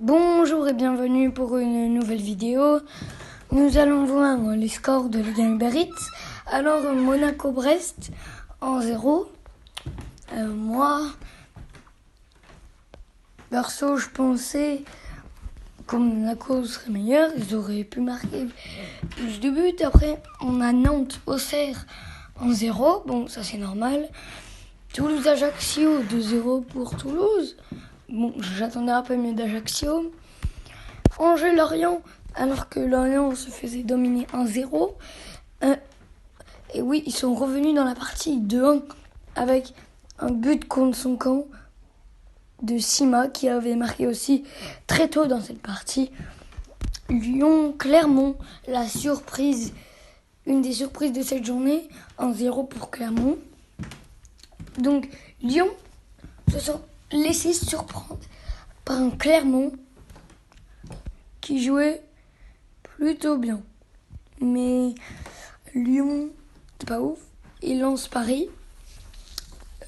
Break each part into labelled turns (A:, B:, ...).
A: Bonjour et bienvenue pour une nouvelle vidéo. Nous allons voir les scores de Ligue 1 Uber Eats. Alors Monaco-Brest en 0. Moi, perso, je pensais que Monaco serait meilleur. Ils auraient pu marquer plus de buts. Après, on a Nantes-Auxerre en 0. Bon, ça c'est normal. Toulouse-Ajaccio 2-0 pour Toulouse. Bon, j'attendais un peu mieux d'Ajaccio. Angers-Lorient, alors que Lorient se faisait dominer 1-0. Et oui, ils sont revenus dans la partie 2-1 avec un but contre son camp de Sima qui avait marqué aussi très tôt dans cette partie. Lyon-Clermont, la surprise, une des surprises de cette journée, 1-0 pour Clermont. Donc Lyon se sont laissés surprendre par un Clermont qui jouait plutôt bien. Mais Lyon, c'est pas ouf. Et Lens-Paris,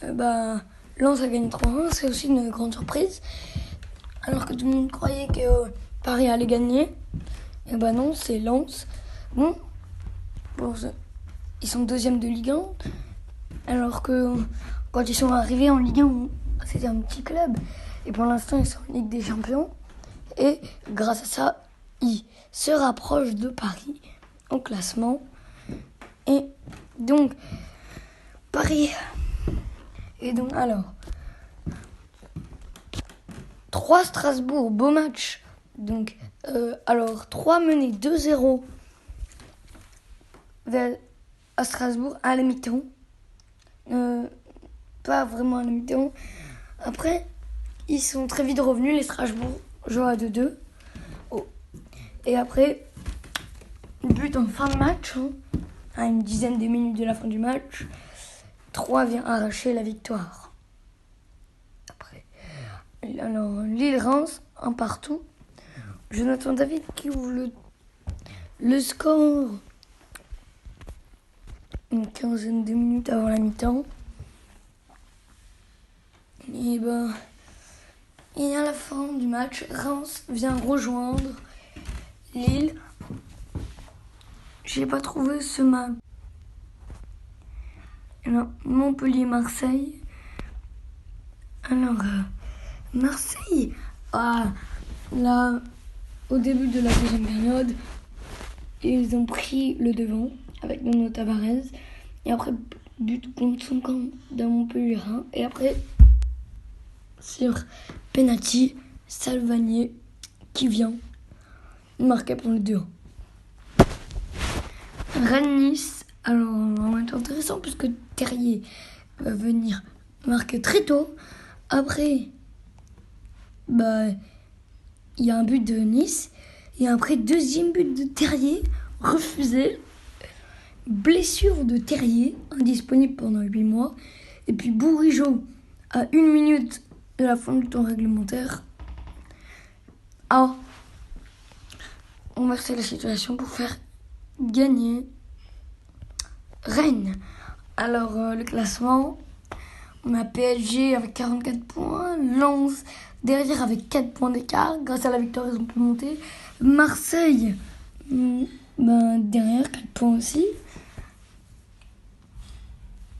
A: Lens a gagné 3-1, c'est aussi une grande surprise. Alors que tout le monde croyait que Paris allait gagner. Et non, c'est Lens. Bon, ils sont deuxième de Ligue 1. Alors que quand ils sont arrivés en Ligue 1, c'était un petit club. Et pour l'instant, ils sont en Ligue des Champions. Et grâce à ça, ils se rapprochent de Paris au classement. Et donc, Paris. Et donc, alors, 3 Strasbourg, beau match. Donc, 3 menés 2-0 à Strasbourg à la mi-temps. Pas vraiment à la mi-temps. Après, ils sont très vite revenus, les Strasbourg jouent à 2-2. Et après, but en fin de match, à une dizaine de minutes de la fin du match, 3 vient arracher la victoire. Après, alors Lille-Reims, un partout. Jonathan David qui ouvre le score une quinzaine de minutes avant la mi-temps. Et à la fin du match, Reims vient rejoindre Lille. J'ai pas trouvé ce match. Alors, Montpellier-Marseille. Alors, Marseille, là, au début de la deuxième période, ils ont pris le devant avec Nuno Tavares. Et après, but contre son camp d'un Montpellier. Et après, sur penalty, Salvagné qui vient marquer pour le 2-1. Rennes-Nice, alors on va être intéressant puisque Terrier va venir marquer très tôt. Après, il y a un but de Nice. Et après, deuxième but de Terrier, refusé. Blessure de Terrier, indisponible pendant 8 mois. Et puis Bourigeaud, à 1 minute de la fin du temps réglementaire, a inversé la situation pour faire gagner Rennes. Alors, le classement, on a PSG avec 44 points, Lens derrière avec 4 points d'écart. Grâce à la victoire, ils ont pu monter. Marseille, derrière, 4 points aussi.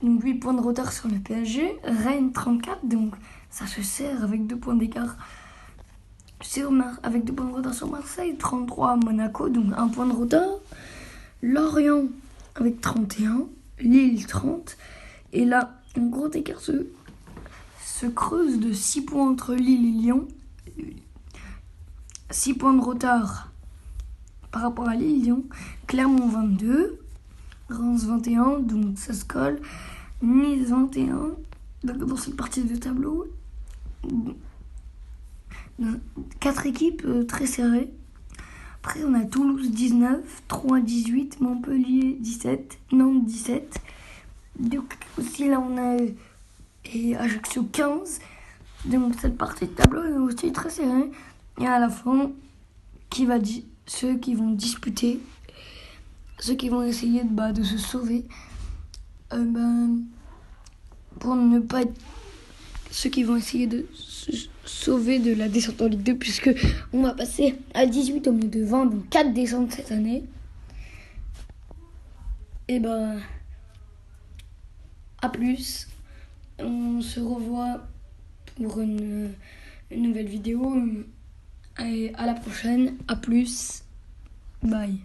A: Donc 8 points de retard sur le PSG. Rennes, 34, donc ça se serre avec 2 points d'écart. Avec 2 points de retard sur Marseille, 33 à Monaco, donc 1 point de retard. Lorient avec 31, Lille 30. Et là, un gros écart se creuse de 6 points entre Lille et Lyon. 6 points de retard par rapport à Lille et Lyon. Clermont 22, Reims 21, donc ça se colle. Nice 21, donc dans cette partie de tableau. 4 équipes très serrées. Après, on a Toulouse 19, Troyes 18, Montpellier 17, Nantes 17. Donc aussi là, on a Ajaccio 15. Donc cette partie de tableau est aussi très serrée. Et à la fin, ceux qui vont disputer, ceux qui vont essayer de se sauver, pour ne pas être... Ceux qui vont essayer de sauver de la descente en Ligue 2 puisque on va passer à 18 au lieu de 20, donc 4 descentes cette année. Et ben, à plus. On se revoit pour une nouvelle vidéo. Et à la prochaine. À plus. Bye.